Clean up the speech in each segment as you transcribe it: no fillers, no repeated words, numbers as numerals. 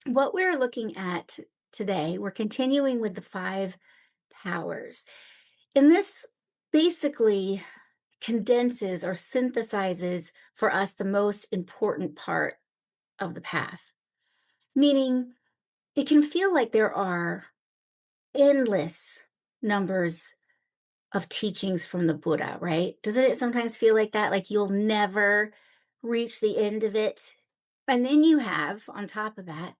What we're looking at today, we're continuing with the five powers. And this basically condenses or synthesizes for us the most important part of the path, meaning it can feel like there are endless numbers of teachings from the Buddha, right? Doesn't it sometimes feel like that? Like you'll never reach the end of it. And then you have, on top of that,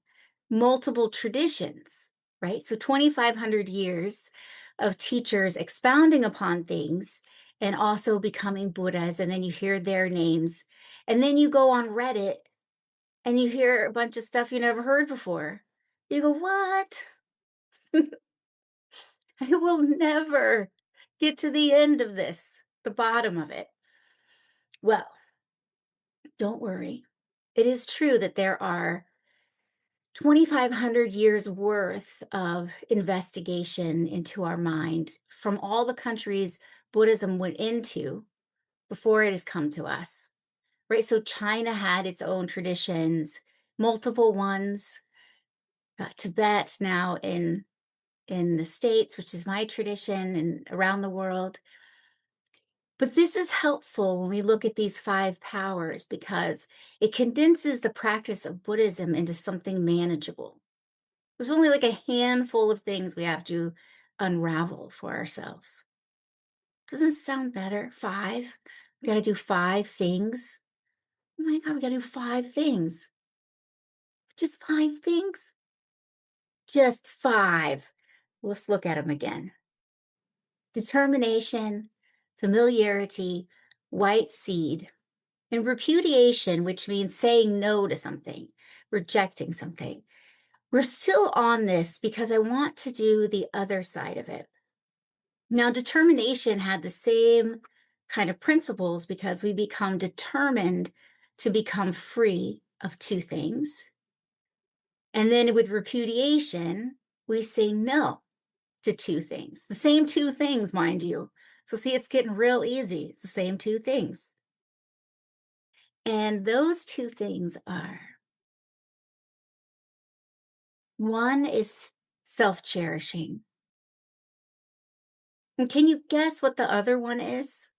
multiple traditions, right? So 2,500 years of teachers expounding upon things and also becoming Buddhas. And then you hear their names. And then you go on Reddit and you hear a bunch of stuff you never heard before. You go, what? I will never get to the end of this, the bottom of it. Well, don't worry. It is true that there are 2,500 years worth of investigation into our mind from all the countries Buddhism went into before it has come to us, right? So China had its own traditions, multiple ones. Tibet now in the States, which is my tradition, and around the world. But this is helpful when we look at these five powers because it condenses the practice of Buddhism into something manageable. There's only like a handful of things we have to unravel for ourselves. Doesn't it sound better? Five? We got to do five things. Oh my God, we got to do five things. Just five things? Just five. Let's look at them again. Determination, familiarity, white seed, and repudiation, which means saying no to something, rejecting something. We're still on this because I want to do the other side of it. Now, determination had the same kind of principles because we become determined to become free of two things. And then with repudiation, we say no to two things, the same two things, mind you. So, see, it's getting real easy. It's the same two things. And those two things are one is self cherishing. And can you guess what the other one is?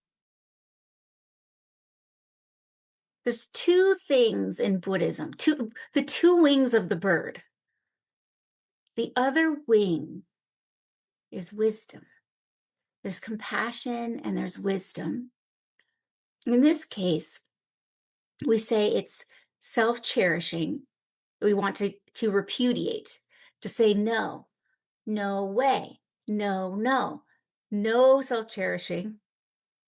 There's two things in Buddhism, the two wings of the bird. The other wing is wisdom. There's compassion and there's wisdom. In this case, we say it's self cherishing. We want to repudiate, to say no, no way, no, no, no self cherishing,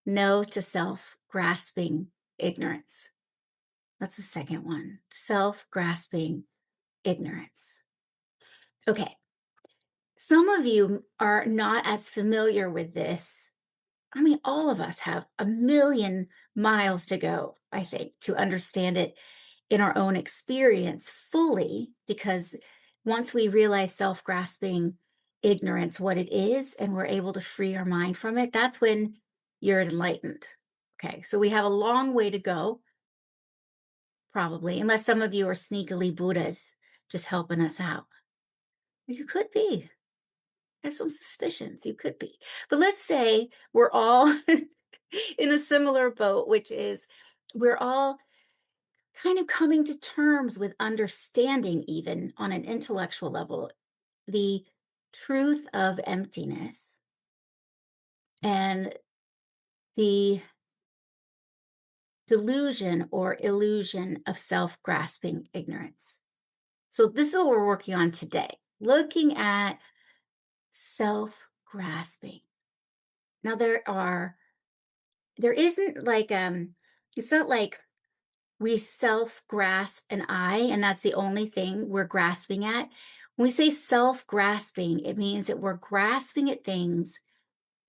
no to self grasping ignorance. That's the second one, self grasping ignorance. Okay, some of you are not as familiar with this. I mean, all of us have a million miles to go, I think, to understand it in our own experience fully, because once we realize self grasping ignorance, what it is, and we're able to free our mind from it, that's when you're enlightened. Okay, so we have a long way to go, probably, unless some of you are sneakily Buddhas just helping us out. You could be. I have some suspicions you could be. But let's say we're all in a similar boat, which is we're all kind of coming to terms with understanding, even on an intellectual level, the truth of emptiness and the delusion or illusion of self grasping ignorance. So, this is what we're working on today, looking at self grasping. Now, there isn't like, it's not like we self grasp an I, and that's the only thing we're grasping at. When we say self grasping, it means that we're grasping at things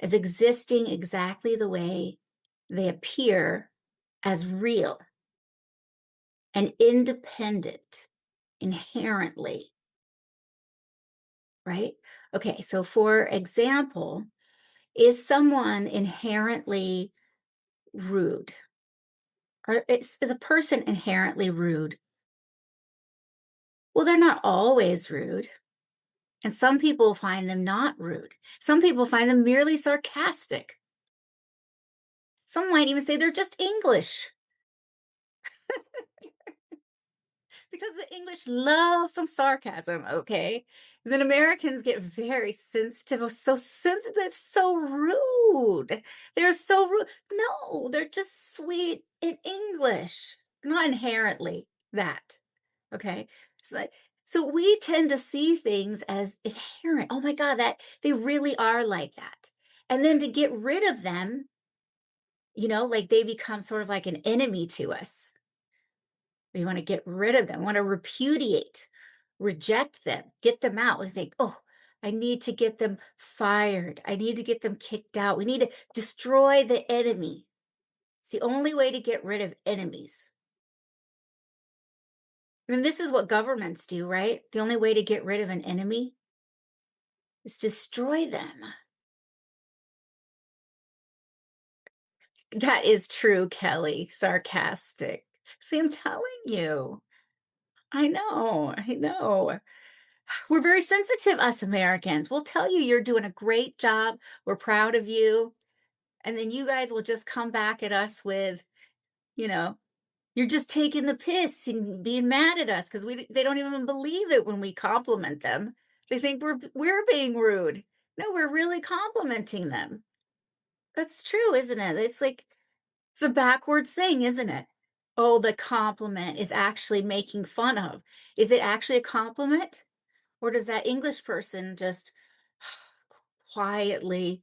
as existing exactly the way they appear as real and independent inherently, right? Okay, so for example, is someone inherently rude? Or is a person inherently rude? Well, they're not always rude. And some people find them not rude. Some people find them merely sarcastic. Some might even say they're just English because the English love some sarcasm, okay? And then Americans get very sensitive, oh, so sensitive, so rude. They're so rude. No, they're just sweet in English, not inherently that, okay? So, so we tend to see things as inherent. Oh my God, that they really are like that. And then to get rid of them, like they become sort of like an enemy to us. We want to get rid of them, want to repudiate, reject them, get them out. We think, oh, I need to get them fired. I need to get them kicked out. We need to destroy the enemy. It's the only way to get rid of enemies. And this is what governments do, right? The only way to get rid of an enemy is destroy them. That is true, Kelly. Sarcastic. See, I'm telling you. I know. I know. We're very sensitive, us Americans. We'll tell you you're doing a great job. We're proud of you. And then you guys will just come back at us with, you know, you're just taking the piss and being mad at us because they don't even believe it when we compliment them. They think we're being rude. No, we're really complimenting them. That's true, isn't it? It's a backwards thing, isn't it? Oh, the compliment is actually making fun of. Is it actually a compliment? Or does that English person just quietly,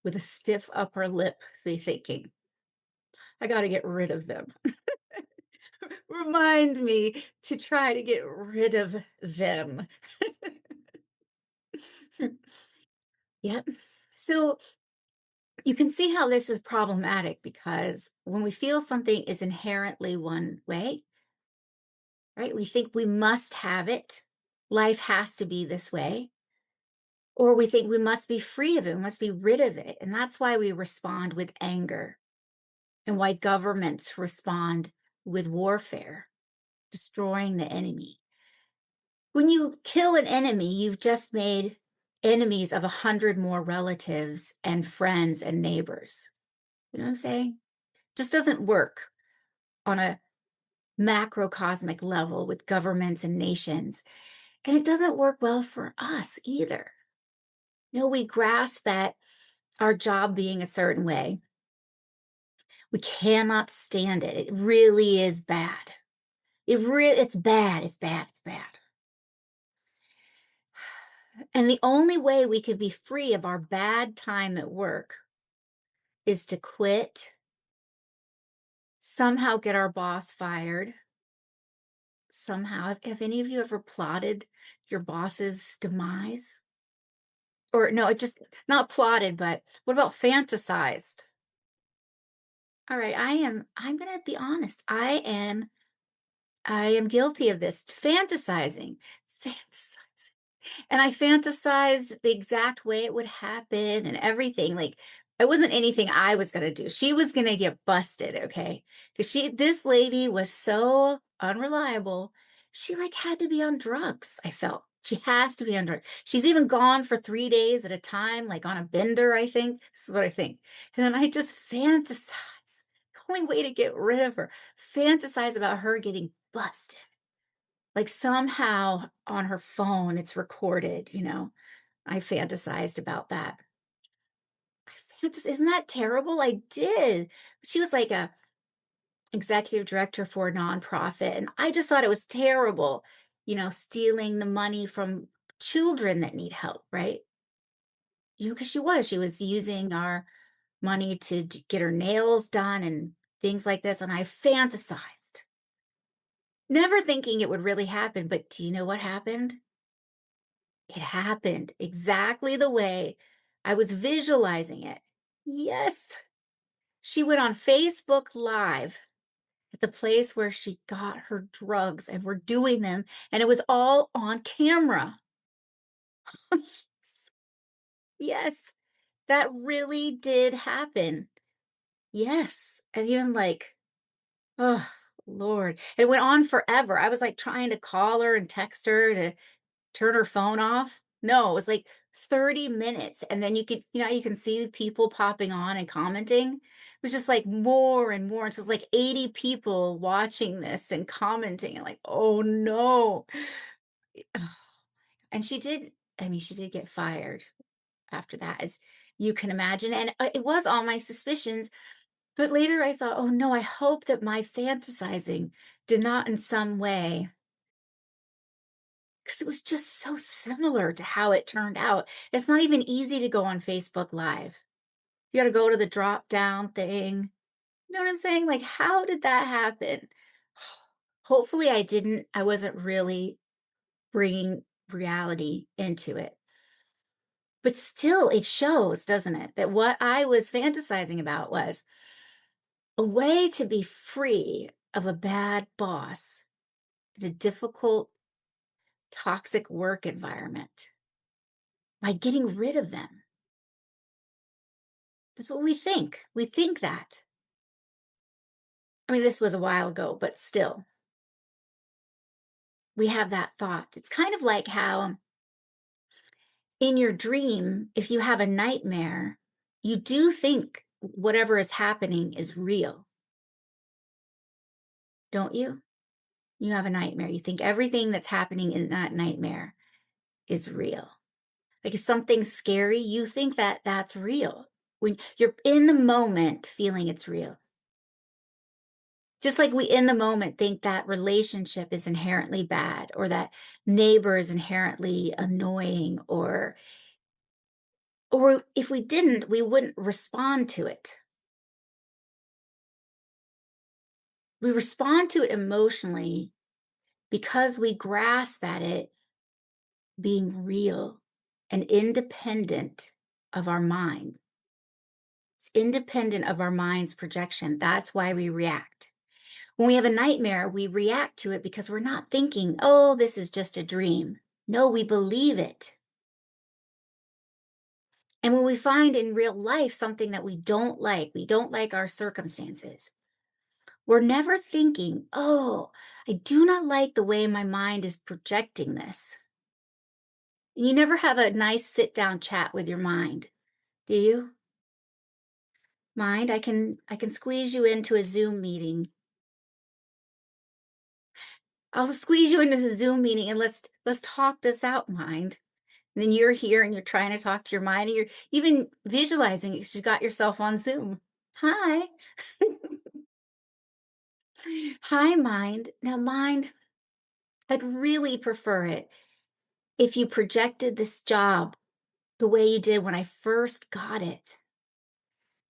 with a stiff upper lip, be thinking, I got to get rid of them? Remind me to try to get rid of them. Yep. So you can see how this is problematic because when we feel something is inherently one way, right, we think we must have it. Life has to be this way. Or we think we must be free of it, we must be rid of it. And that's why we respond with anger and why governments respond with warfare, destroying the enemy. When you kill an enemy, you've just made enemies of 100 more relatives and friends and neighbors. You know what I'm saying? Just doesn't work on a macrocosmic level with governments and nations. And it doesn't work well for us either. We grasp at our job being a certain way. We cannot stand it. It really is bad. It's bad. It's bad. It's bad. And the only way we could be free of our bad time at work is to quit, somehow get our boss fired. Somehow, have any of you ever plotted your boss's demise? Or no, it just not plotted, but what about fantasized? All right, I'm gonna be honest. I am guilty of this, fantasizing. And I fantasized the exact way it would happen and everything. Like it wasn't anything I was going to do. She was going to get busted, okay? Because this lady was so unreliable. She like had to be on drugs, I felt. She has to be on drugs. She's even gone for 3 days at a time, like on a bender, I think. This is what I think. And then I just fantasize. The only way to get rid of her, fantasize about her getting busted. Like somehow on her phone, it's recorded. I fantasized about that. Isn't that terrible? I did. She was like a executive director for a nonprofit, and I just thought it was terrible, stealing the money from children that need help, right? Because she was using our money to get her nails done and things like this, and I fantasized, never thinking it would really happen. But do you know what happened? It happened exactly the way I was visualizing it. Yes. She went on Facebook Live at the place where she got her drugs and were doing them, and it was all on camera. Yes, that really did happen. Yes. And even like, oh, Lord. It went on forever. I was like trying to call her and text her to turn her phone off. No, it was like 30 minutes. And then you could, you can see people popping on and commenting. It was just like more and more. Until it was like 80 people watching this and commenting and like, oh no. And she did, I mean, she did get fired after that, as you can imagine. And it was all my suspicions. But later I thought, oh no, I hope that my fantasizing did not in some way, because it was just so similar to how it turned out. It's not even easy to go on Facebook Live. You got to go to the drop down thing. You know what I'm saying? Like, how did that happen? Hopefully, I wasn't really bringing reality into it. But still, it shows, doesn't it, that what I was fantasizing about was a way to be free of a bad boss in a difficult, toxic work environment by getting rid of them. That's what we think. We think that. I mean, this was a while ago, but still, we have that thought. It's kind of like how in your dream, if you have a nightmare, you do think whatever is happening is real, don't you? You have a nightmare. You think everything that's happening in that nightmare is real. Like if something's scary, you think that that's real. When you're in the moment feeling it's real. Just like we in the moment think that relationship is inherently bad or that neighbor is inherently annoying, or if we didn't, we wouldn't respond to it. We respond to it emotionally because we grasp at it being real and independent of our mind. It's independent of our mind's projection. That's why we react. When we have a nightmare, we react to it because we're not thinking, oh, this is just a dream. No, we believe it. And when we find in real life something that we don't like our circumstances, we're never thinking, oh, I do not like the way my mind is projecting this. You never have a nice sit down chat with your mind, do you? Mind, I can squeeze you into a Zoom meeting. I'll squeeze you into a Zoom meeting and let's talk this out, mind. And then you're here and you're trying to talk to your mind and you're even visualizing it 'cause you got yourself on Zoom. Hi. Hi, mind. Now, mind, I'd really prefer it if you projected this job the way you did when I first got it.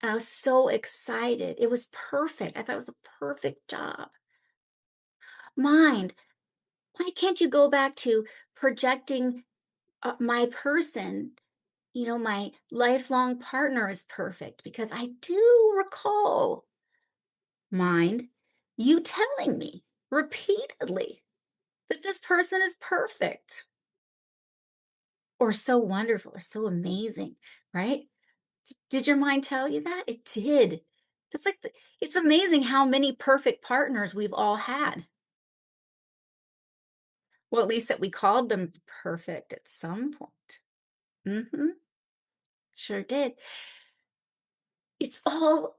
And I was so excited. It was perfect. I thought it was a perfect job. Mind, why can't you go back to projecting my person? My lifelong partner is perfect because I do recall, mind, you telling me repeatedly that this person is perfect or so wonderful or so amazing, right? Did your mind tell you that? It did. That's like, it's amazing how many perfect partners we've all had. Well, at least that we called them perfect at some point. Mm-hmm. Sure did. It's all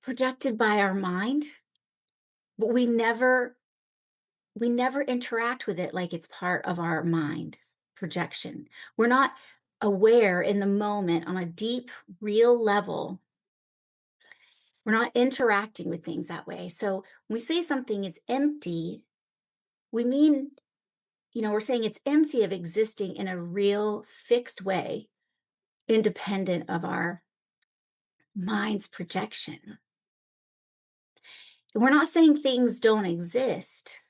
projected by our mind, but we never interact with it like it's part of our mind's projection. We're not aware in the moment on a deep, real level. We're not interacting with things that way. So when we say something is empty, we mean, we're saying it's empty of existing in a real, fixed way, independent of our mind's projection. And we're not saying things don't exist.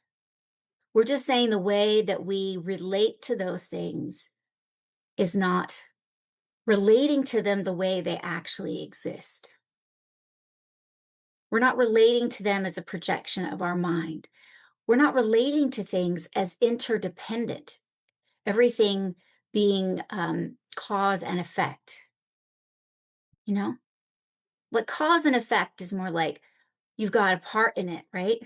We're just saying the way that we relate to those things is not relating to them the way they actually exist. We're not relating to them as a projection of our mind. We're not relating to things as interdependent, everything being cause and effect. You know, like cause and effect is more like you've got a part in it, right?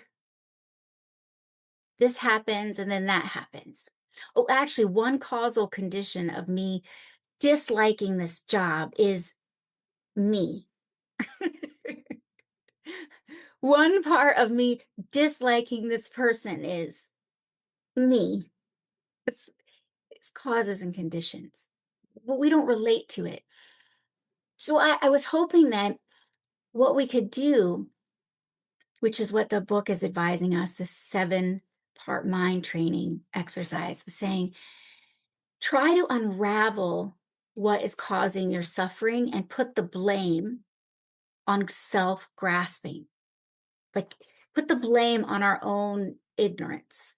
this happens and then that happens. Oh, actually, one causal condition of me disliking this job is me. One part of me disliking this person is me. It's, it's causes and conditions, but we don't relate to it. So I was hoping that what we could do, which is what the book is advising us, this 7-part mind training exercise, saying, try to unravel what is causing your suffering and put the blame on self grasping. Like, put the blame on our own ignorance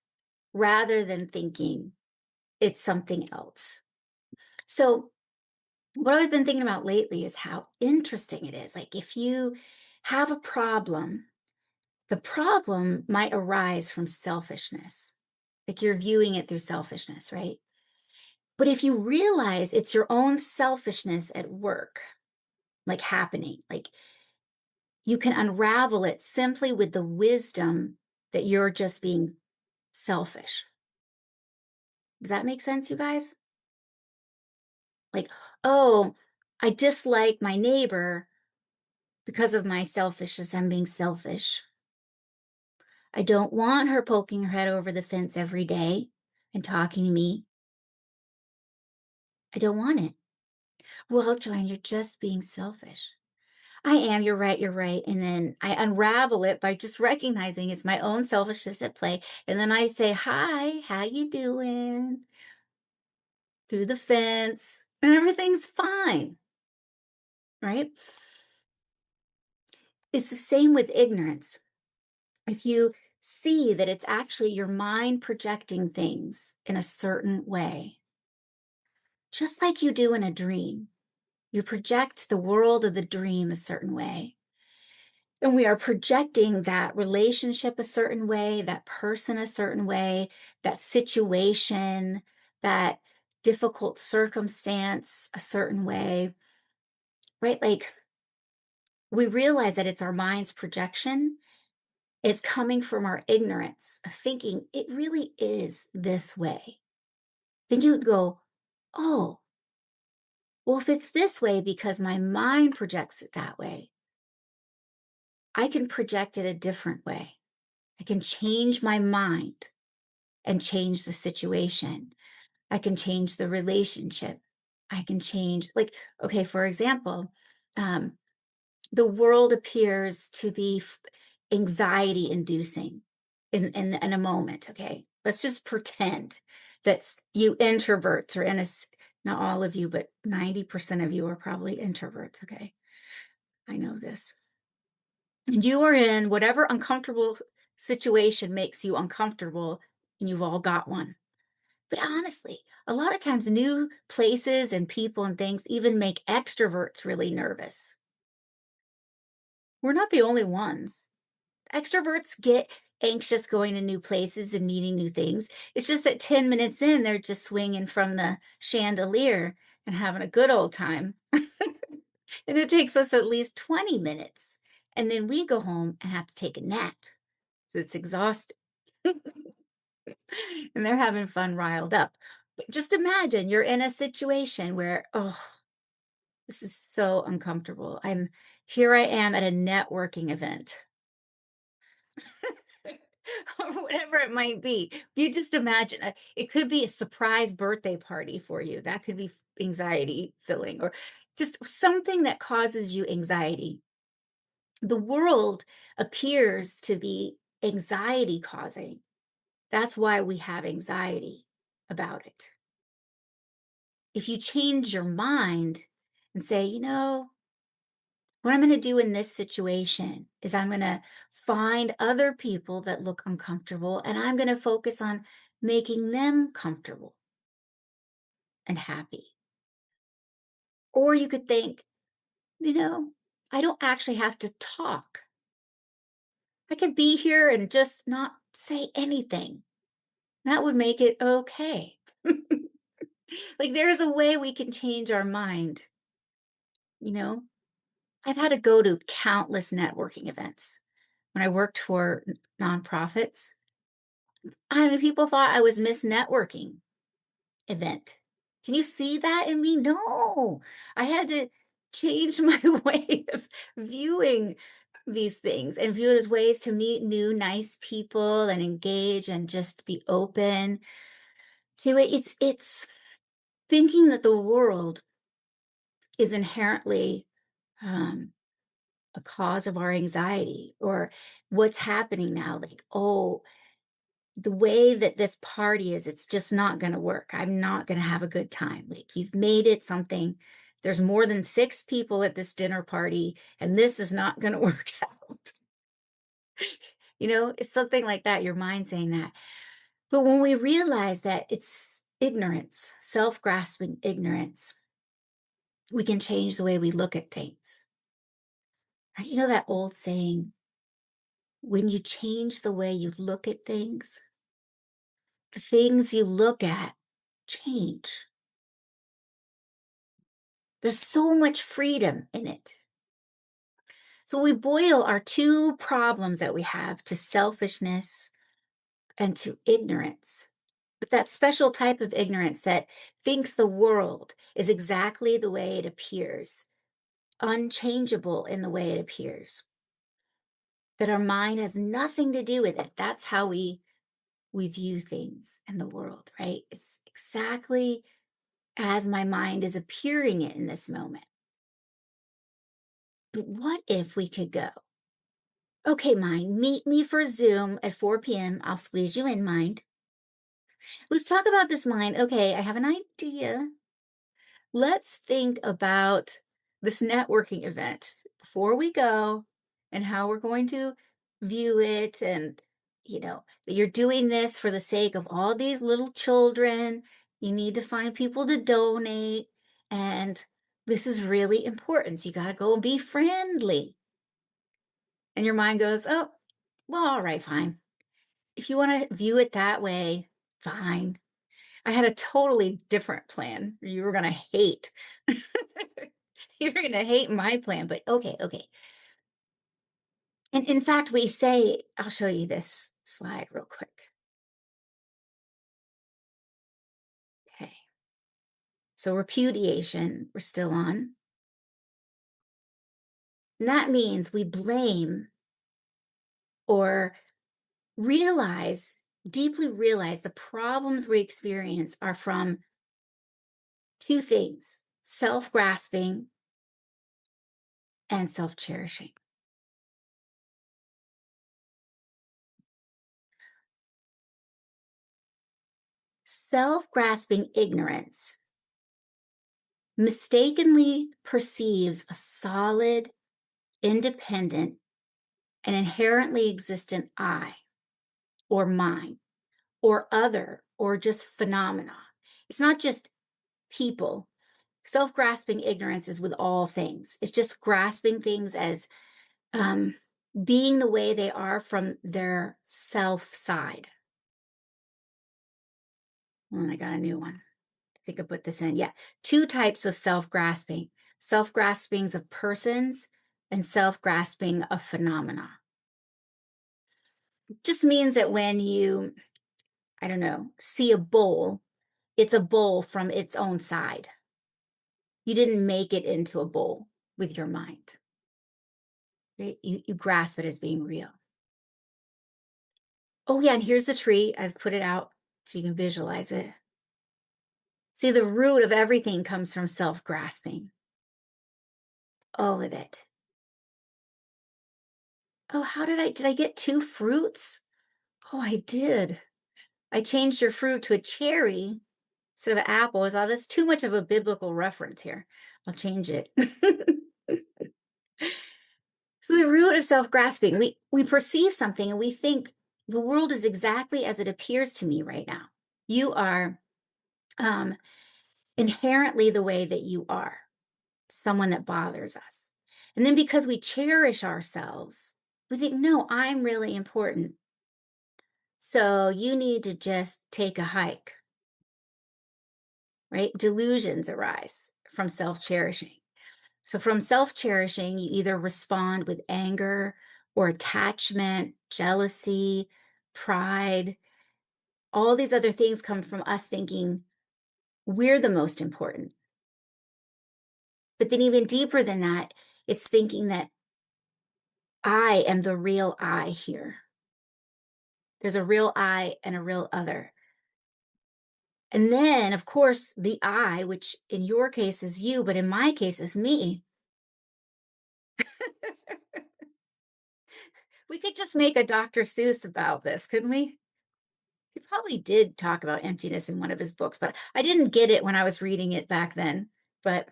rather than thinking it's something else. So, what I've been thinking about lately is how interesting it is. Like, if you have a problem, the problem might arise from selfishness. Like, you're viewing it through selfishness, right? But if you realize it's your own selfishness at work, like happening, like you can unravel it simply with the wisdom that you're just being selfish. Does that make sense, you guys? Like, oh, I dislike my neighbor because of my selfishness. I'm being selfish. I don't want her poking her head over the fence every day and talking to me. I don't want it. Well, Joanne, you're just being selfish. I am, you're right, you're right. And then I unravel it by just recognizing it's my own selfishness at play. And then I say, hi, how you doing? Through the fence, and everything's fine, right? It's the same with ignorance. If you see that it's actually your mind projecting things in a certain way, just like you do in a dream, you project the world of the dream a certain way. And we are projecting that relationship a certain way, that person a certain way, that situation, that difficult circumstance a certain way, right? Like, we realize that it's our mind's projection. It's coming from our ignorance of thinking it really is this way. Then you would go, oh, well, if it's this way because my mind projects it that way, I can project it a different way. I can change my mind and change the situation. I can change the relationship. I can change, like, okay, for example, um, the world appears to be anxiety inducing in a moment. Okay, let's just pretend that you introverts are in a, not all of you, but 90% of you are probably introverts. Okay, I know this. And you are in whatever uncomfortable situation makes you uncomfortable, and you've all got one. But honestly, a lot of times new places and people and things even make extroverts really nervous. We're not the only ones. Extroverts get anxious going to new places and meeting new things. It's just that 10 minutes in, they're just swinging from the chandelier and having a good old time. And it takes us at least 20 minutes. And then we go home and have to take a nap. So it's exhausting. And they're having fun riled up. But just imagine you're in a situation where, oh, this is so uncomfortable. I am at a networking event or whatever it might be. You just imagine it could be a surprise birthday party for you. That could be anxiety filling or just something that causes you anxiety. The world appears to be anxiety causing. That's why we have anxiety about it. If you change your mind and say, what I'm going to do in this situation is I'm going to find other people that look uncomfortable and I'm going to focus on making them comfortable and happy. Or you could think, I don't actually have to talk. I could be here and just not say anything. That would make it okay. Like, there's a way we can change our mind, you know? I've had to go to countless networking events when I worked for nonprofits. I mean, people thought I was Miss Networking event. Can you see that in me? No, I had to change my way of viewing these things and view it as ways to meet new, nice people and engage and just be open to it. It's thinking that the world is inherently um, a cause of our anxiety or what's happening now. Like, oh, the way that this party is, it's just not going to work. I'm not going to have a good time. Like, you've made it something. There's more than 6 people at this dinner party, and this is not going to work out. It's something like that, your mind saying that. But when we realize that it's ignorance, self grasping ignorance, we can change the way we look at things. Right? You know that old saying, when you change the way you look at things, the things you look at change. There's so much freedom in it. So we boil our 2 problems that we have to selfishness and to ignorance. But that special type of ignorance that thinks the world is exactly the way it appears, unchangeable in the way it appears, that our mind has nothing to do with it. That's how we view things in the world, right? It's exactly as my mind is appearing it in this moment. But what if we could go, okay, mind, meet me for Zoom at 4 p.m. I'll squeeze you in, mind. Let's talk about this, mind. Okay, I have an idea. Let's think about this networking event before we go and how we're going to view it. And, that you're doing this for the sake of all these little children. You need to find people to donate. And this is really important. So you got to go and be friendly. And your mind goes, oh, well, all right, fine. If you want to view it that way, fine. I had a totally different plan. You were going to hate. You're going to hate my plan, but okay, okay. And in fact, we say, I'll show you this slide real quick. Okay. So repudiation, we're still on. And that means we blame or deeply realize the problems we experience are from 2 things: self grasping and self cherishing. Self grasping ignorance mistakenly perceives a solid, independent, and inherently existent I, or mine, or other, or just phenomena. It's not just people. Self grasping ignorance is with all things, it's just grasping things as um, being the way they are from their self side. Oh, I got a new one. I think I put this in. Yeah. 2 types of self grasping: self graspings of persons and self grasping of phenomena. It just means that when you, I don't know, see a bowl, it's a bowl from its own side. You didn't make it into a bowl with your mind. Right? You grasp it as being real. Oh, yeah. And here's the tree. I've put it out so you can visualize it. See, the root of everything comes from self grasping. All of it. Oh, did I get 2 fruits? Oh, I did. I changed your fruit to a cherry instead of an apple. I thought that's too much of a biblical reference here. I'll change it. So the root of self-grasping, we perceive something and we think the world is exactly as it appears to me right now. You are inherently the way that you are, someone that bothers us. And then because we cherish ourselves, we think, no, I'm really important. So you need to just take a hike, right? Delusions arise from self-cherishing. So from self-cherishing, you either respond with anger or attachment, jealousy, pride, All these other things come from us thinking we're the most important. But then, even deeper than that, it's thinking that I am the real I here. There's a real I and a real other. And then, of course, the I, which in your case is you, but in my case is me. We could just make a Dr. Seuss about this, couldn't we? He probably did talk about emptiness in one of his books, but I didn't get it when I was reading it back then. But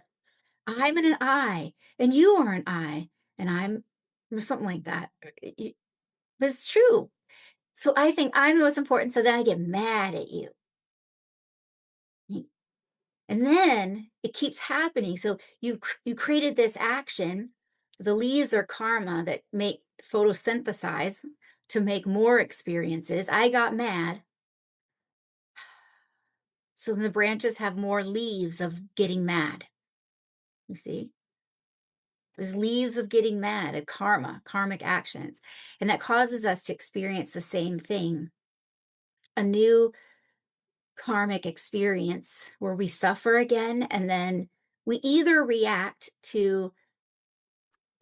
I'm an I, and you are an I, and I'm something like that. But it's true. So I think I'm the most important. So then I get mad at you. And then it keeps happening. So you created this action. The leaves are karma that make photosynthesize to make more experiences. I got mad. So then the branches have more leaves of getting mad. You see? There's leaves of getting mad at karma, karmic actions. And that causes us to experience the same thing, a new karmic experience where we suffer again. And then we either react to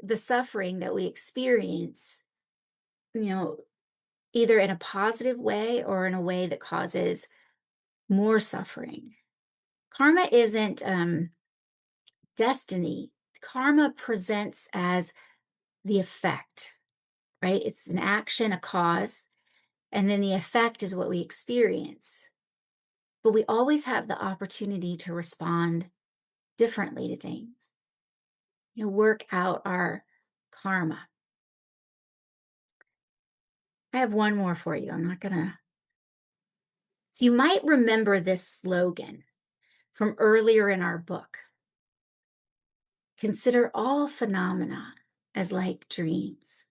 the suffering that we experience, you know, either in a positive way or in a way that causes more suffering. Karma isn't destiny. Karma presents as the effect, right? It's an action, a cause, and then the effect is what we experience. But we always have the opportunity to respond differently to things, work out our karma. I have one more for you. I'm not going to. So you might remember this slogan from earlier in our book. Consider all phenomena as like dreams.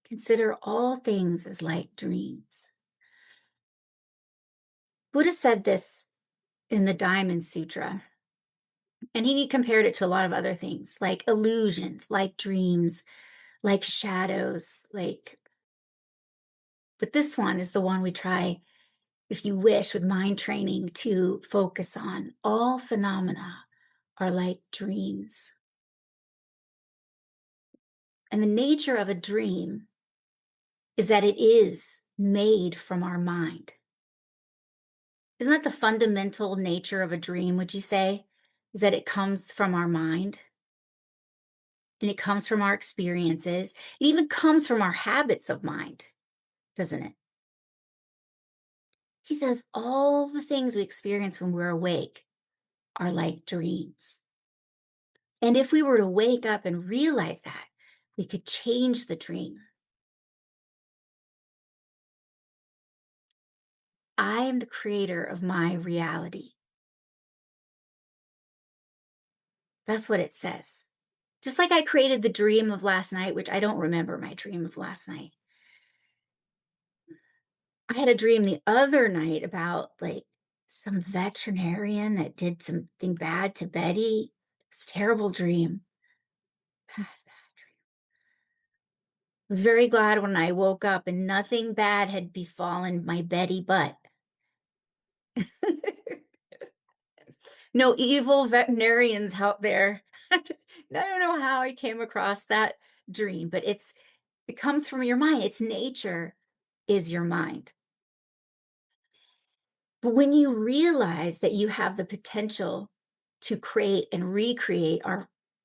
Consider all things as like dreams. Buddha said this in the Diamond Sutra, and he compared it to a lot of other things, like illusions, like dreams, like shadows, but this one is the one we try, if you wish, with mind training to focus on. All phenomena are like dreams. And the nature of a dream is that it is made from our mind. Isn't that the fundamental nature of a dream, would you say? Is that it comes from our mind and it comes from our experiences. It even comes from our habits of mind, doesn't it? He says all the things we experience when we're awake are like dreams. And if we were to wake up and realize that, we could change the dream. I am the creator of my reality. That's what it says. Just like I created the dream of last night, which I don't remember my dream of last night. I had a dream the other night about some veterinarian that did something bad to Betty. It's a terrible dream. I was very glad when I woke up and nothing bad had befallen my Betty butt. No evil veterinarians out there. I don't know how I came across that dream, but it comes from your mind. Its nature is your mind. But when you realize that you have the potential to create and recreate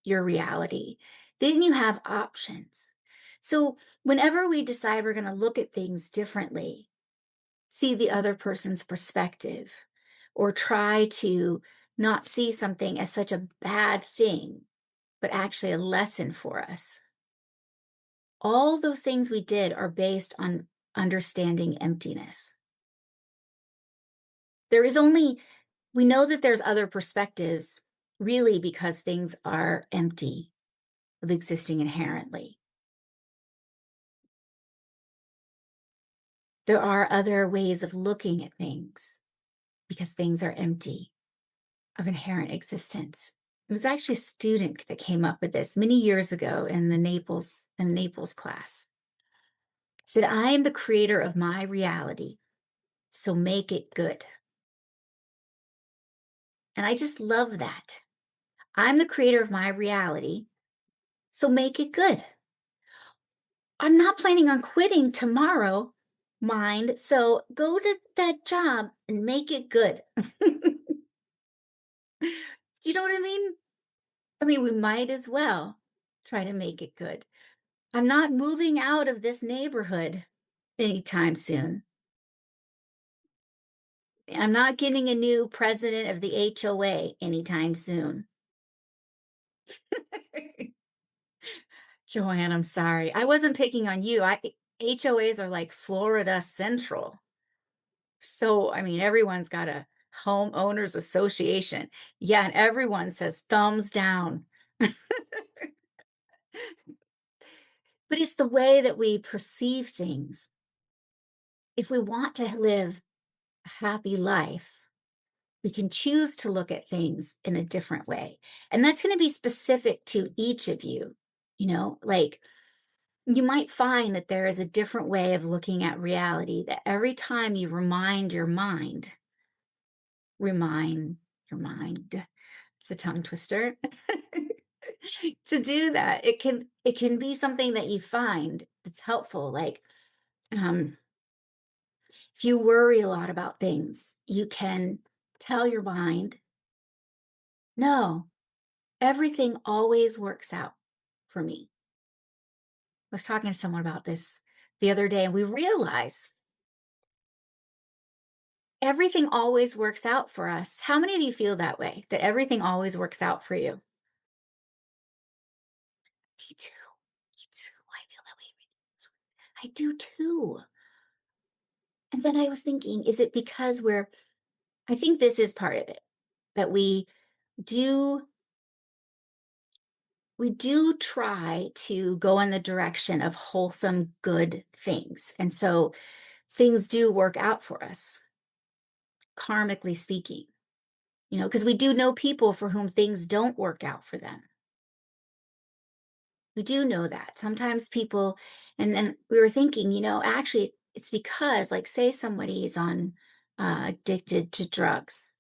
your reality, then you have options. So whenever we decide we're going to look at things differently, see the other person's perspective, or try to not see something as such a bad thing, but actually a lesson for us, all those things we did are based on understanding emptiness. There is only, we know that there's other perspectives really because things are empty of existing inherently. There are other ways of looking at things because things are empty of inherent existence. It was actually a student that came up with this many years ago in the Naples class. Said, I am the creator of my reality, so make it good. And I just love that. I'm the creator of my reality, so make it good. I'm not planning on quitting tomorrow, mind. So go to that job and make it good. You know what I mean? I mean, we might as well try to make it good. I'm not moving out of this neighborhood anytime soon. I'm not getting a new president of the HOA anytime soon. Joanne, I'm sorry. I wasn't picking on you. HOAs are like Florida Central. So, I mean, everyone's got a homeowners association. Yeah, and everyone says thumbs down. But it's the way that we perceive things. If we want to live a happy life, we can choose to look at things in a different way. And that's going to be specific to each of you. Like you might find that there is a different way of looking at reality, that every time you remind your mind, it's a tongue twister, to do that. It can be something that you find that's helpful. Like um, if you worry a lot about things, you can tell your mind, no, everything always works out for me. I was talking to someone about this the other day, and we realize everything always works out for us. How many of you feel that way, that everything always works out for you? Me too. Me too. I feel that way. I do too. And then I was thinking, is it because I think this is part of it, that do we do try to go in the direction of wholesome, good things. And so things do work out for us, karmically speaking, because we do know people for whom things don't work out for them. We do know that. Sometimes people, and we were thinking, actually, it's because, like, say somebody is addicted to drugs.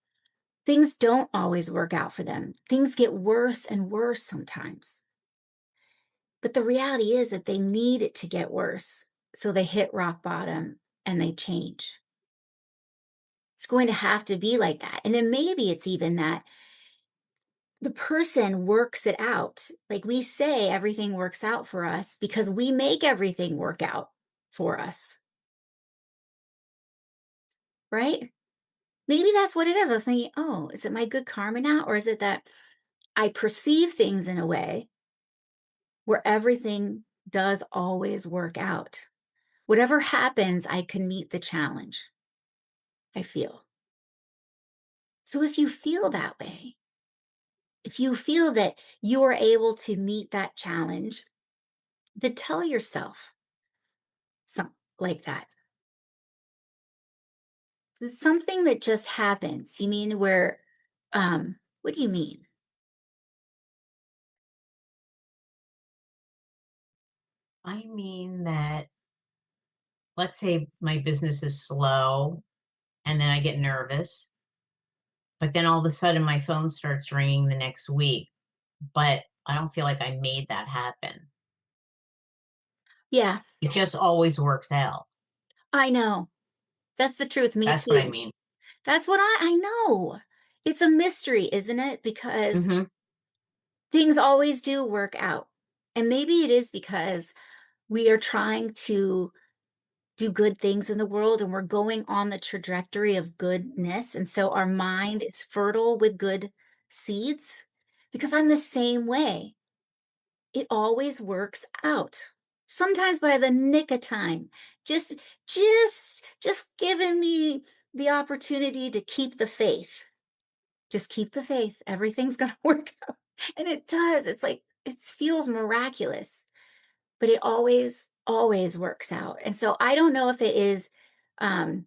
Things don't always work out for them. Things get worse and worse sometimes. But the reality is that they need it to get worse. So they hit rock bottom and they change. It's going to have to be like that. And then maybe it's even that the person works it out. Like we say, everything works out for us because we make everything work out for us. Right? Maybe that's what it is. I was thinking, oh, is it my good karma now? Or is it that I perceive things in a way where everything does always work out? Whatever happens, I can meet the challenge, I feel. So if you feel that way, if you feel that you are able to meet that challenge, then tell yourself something like that. It's something that just happens. You mean what do you mean? I mean that, let's say my business is slow and then I get nervous, but then all of a sudden my phone starts ringing the next week, but I don't feel like I made that happen. Yeah, It just always works out. I know. That's the truth. Me That's what I too. mean. That's what I know. It's a mystery, isn't it? Because Mhm. things always do work out. And maybe it is because we are trying to do good things in the world and we're going on the trajectory of goodness. And so our mind is fertile with good seeds because I'm the same way. It always works out. Sometimes by the nick of time. Just just giving me the opportunity to keep the faith. Just keep the faith. Everything's going to work out. And it does. It's like it feels miraculous, but it always works out. And so I don't know if it is um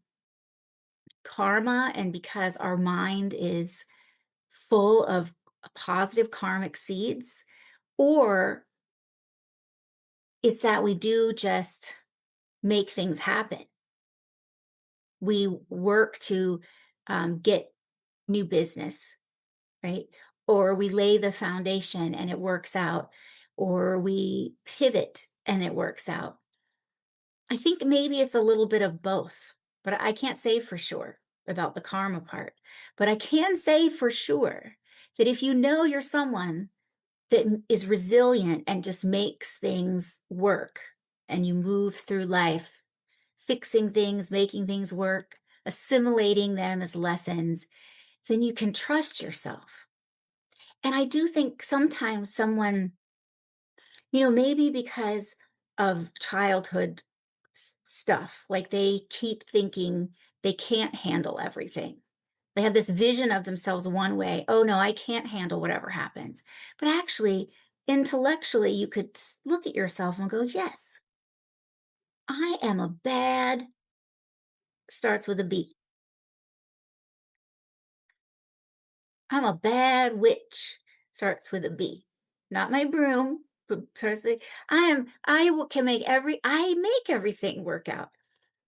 karma, and because our mind is full of positive karmic seeds, or it's that we do just make things happen. We work to get new business, right? Or we lay the foundation and it works out, or we pivot and it works out. I think maybe it's a little bit of both, but I can't say for sure about the karma part. But I can say for sure that if you know you're someone that is resilient and just makes things work and you move through life, fixing things, making things work, assimilating them as lessons, then you can trust yourself. And I do think sometimes someone, maybe because of childhood stuff, like they keep thinking they can't handle everything. They have this vision of themselves one way. Oh, no, I can't handle whatever happens. But actually, intellectually, you could look at yourself and go, yes, I am a bad, starts with a B. I'm a bad witch, starts with a B. Not my broom, but starts with, I make everything work out.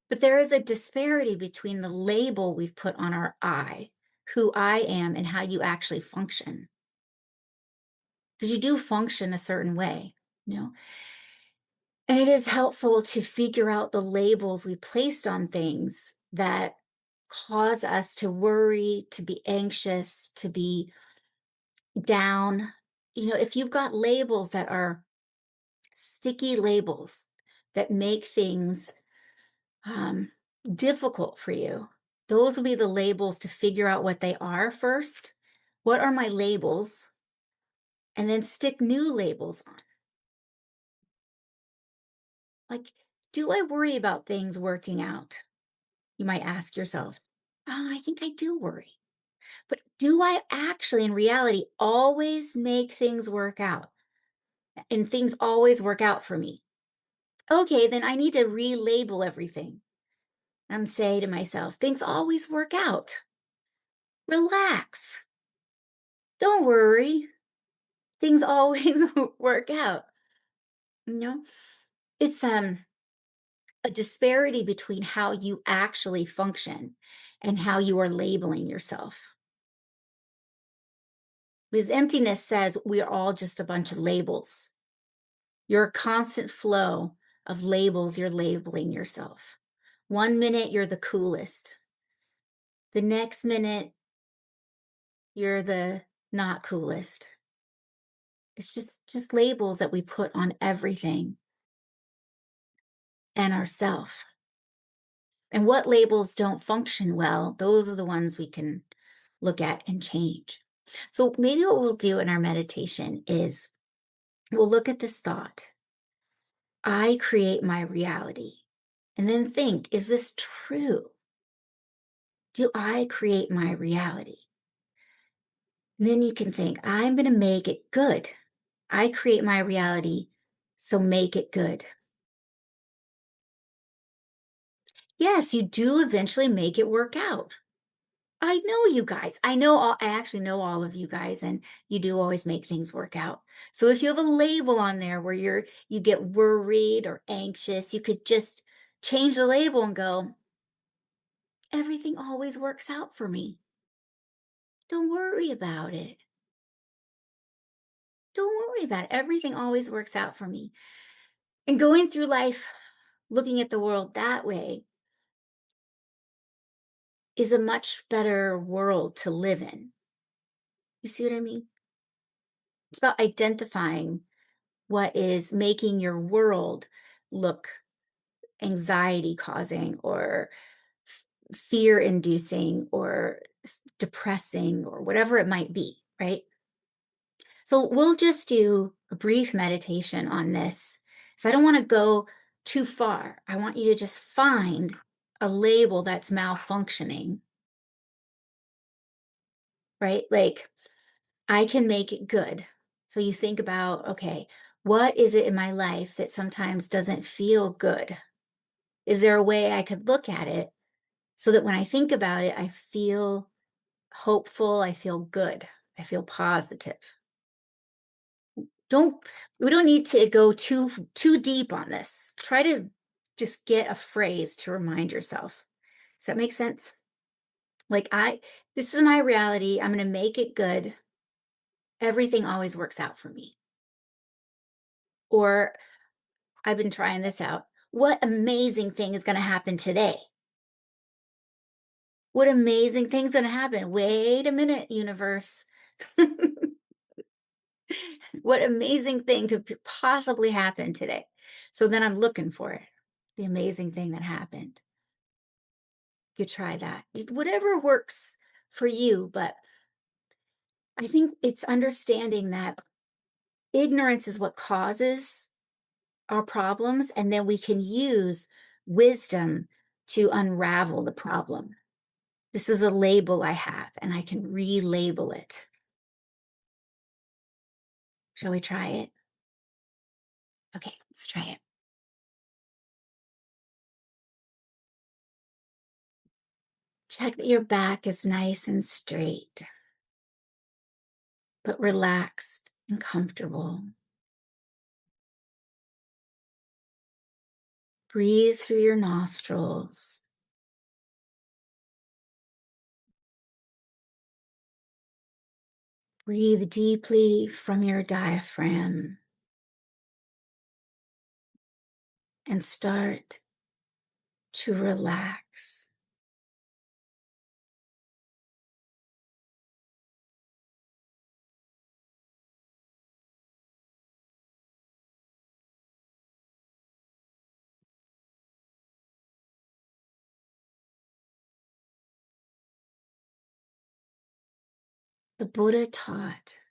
But there is a disparity between the label we've put on our I, who I am, and how you actually function. Because you do function a certain way, you know. And it is helpful to figure out the labels we placed on things that cause us to worry, to be anxious, to be down. If you've got labels that are sticky labels that make things um, difficult for you, those will be the labels to figure out what they are first. What are my labels? And then stick new labels on. Like, do I worry about things working out? You might ask yourself, oh, I think I do worry. But do I actually, in reality, always make things work out? And things always work out for me? Okay, then I need to relabel everything and say to myself, things always work out. Relax. Don't worry. Things always work out. You know, it's a disparity between how you actually function and how you are labeling yourself. Because emptiness says we're all just a bunch of labels. You're a constant flow of labels you're labeling yourself. One minute you're the coolest. The next minute you're the not coolest. It's just labels that we put on everything and ourself. And what labels don't function well, those are the ones we can look at and change. So maybe what we'll do in our meditation is we'll look at this thought. I create my reality. And then think, is this true? Do I create my reality? And then you can think, I'm going to make it good. I create my reality, so make it good. Yes, you do eventually make it work out. I know you guys. I actually know all of you guys, and you do always make things work out. So if you have a label on there where you get worried or anxious, you could just change the label and go, everything always works out for me. Don't worry about it. Don't worry about it. Everything always works out for me. And going through life, looking at the world that way is a much better world to live in. You see what I mean? It's about identifying what is making your world look anxiety causing or fear inducing or depressing or whatever it might be, right? So we'll just do a brief meditation on this. So I don't want to go too far. I want you to just find a label that's malfunctioning, right? Like, I can make it good. So you think about, okay, what is it in my life that sometimes doesn't feel good? Is there a way I could look at it so that when I think about it, I feel hopeful, I feel good, I feel positive? Don't We don't need to go too deep on this. Try to just get a phrase to remind yourself. Does that make sense? Like, this is my reality. I'm going to make it good. Everything always works out for me. Or I've been trying this out. What amazing thing is going to happen today? What amazing thing's going to happen? Wait a minute, universe. What amazing thing could possibly happen today? So then I'm looking for it. The amazing thing that happened. You try that. Whatever works for you, but I think it's understanding that ignorance is what causes our problems, and then we can use wisdom to unravel the problem. This is a label I have, and I can relabel it. Shall we try it? Okay, let's try it. Check that your back is nice and straight, but relaxed and comfortable. Breathe through your nostrils. Breathe deeply from your diaphragm and start to relax. The Buddha taught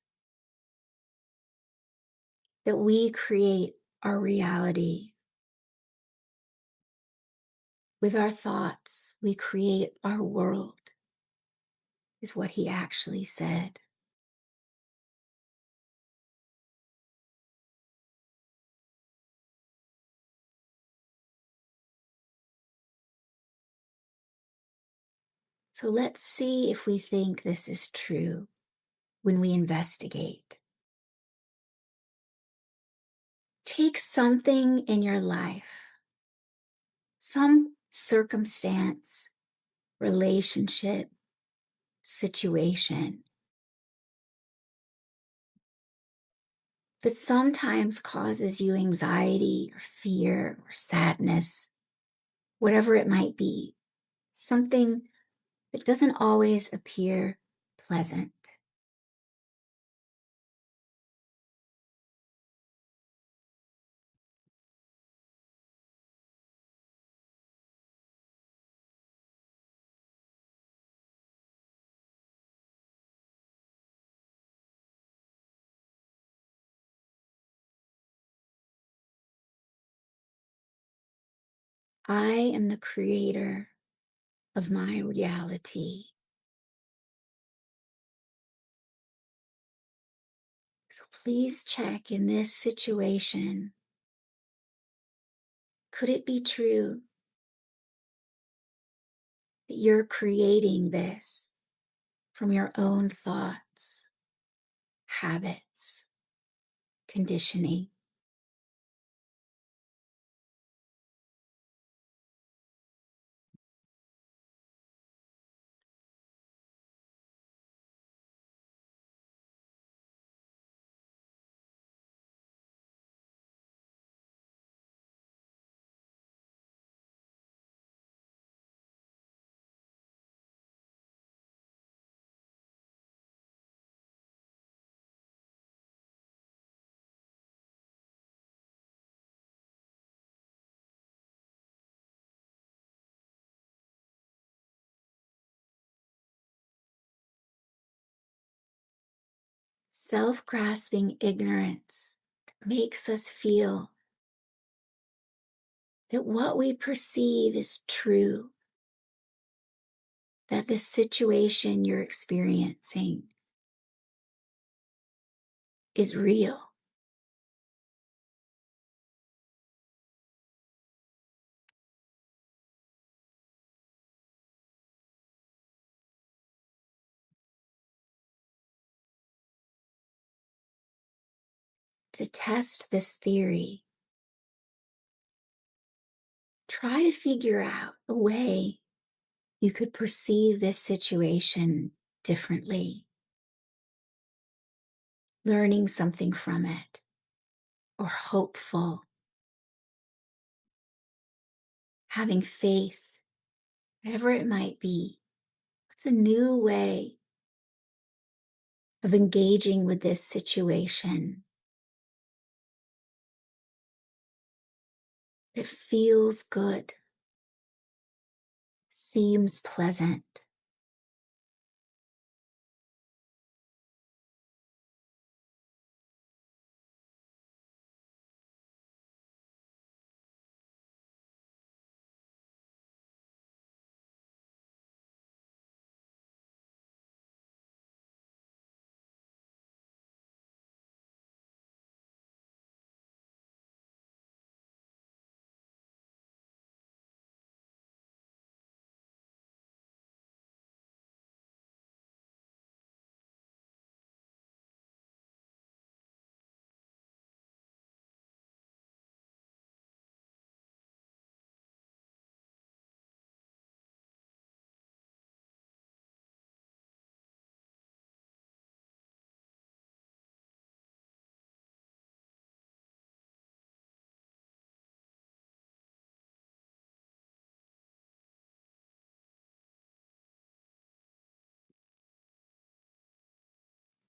that we create our reality. With our thoughts, we create our world, is what he actually said. So let's see if we think this is true when we investigate. Take something in your life, some circumstance, relationship, situation that sometimes causes you anxiety or fear or sadness, whatever it might be, something that doesn't always appear pleasant. I am the creator of my reality. So please check in this situation. Could it be true that you're creating this from your own thoughts, habits, conditioning? Self-grasping ignorance makes us feel that what we perceive is true, that the situation you're experiencing is real. To test this theory, try to figure out a way you could perceive this situation differently, learning something from it, or hopeful, having faith, whatever it might be. What's a new way of engaging with this situation that feels good, seems pleasant?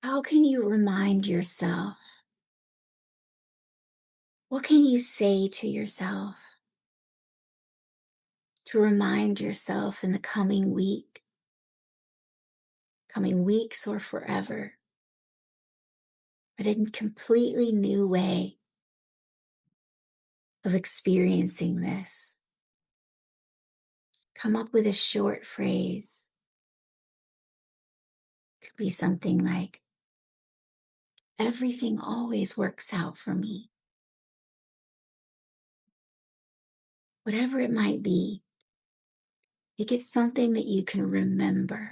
How can you remind yourself? What can you say to yourself to remind yourself in the coming week, coming weeks, or forever, but in a completely new way of experiencing this? Come up with a short phrase. Could be something like, everything always works out for me. Whatever it might be, make it something that you can remember.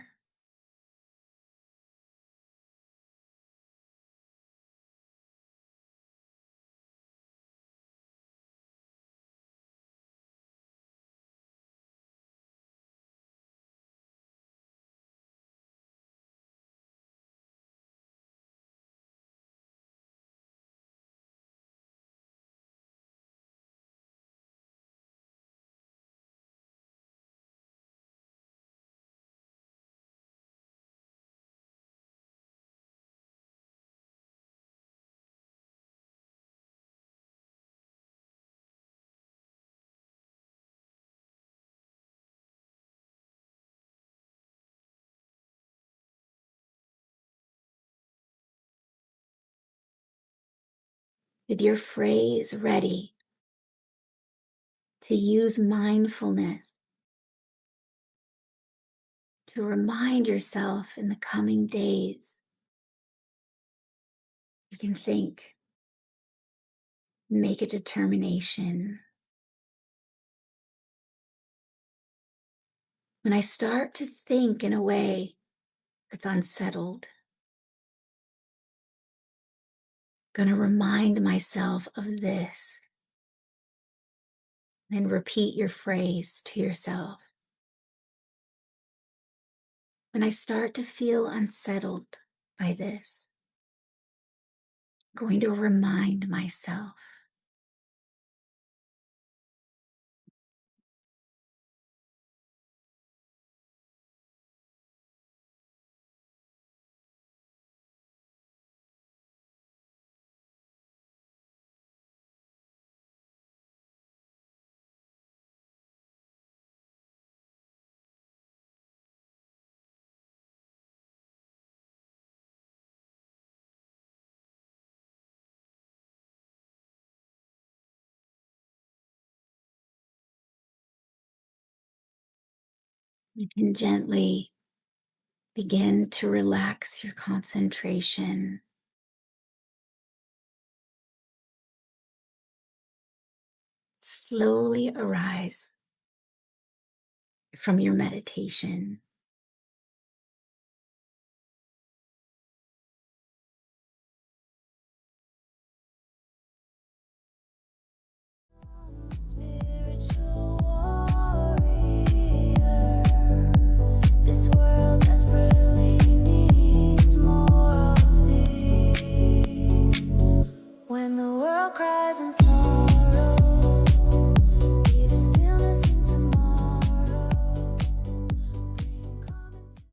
With your phrase ready to use mindfulness to remind yourself in the coming days, you can think, make a determination. When I start to think in a way that's unsettled, I'm going to remind myself of this. Then repeat your phrase to yourself. When I start to feel unsettled by this, I'm going to remind myself. You can gently begin to relax your concentration. Slowly arise from your meditation. Spiritual When the world cries and songs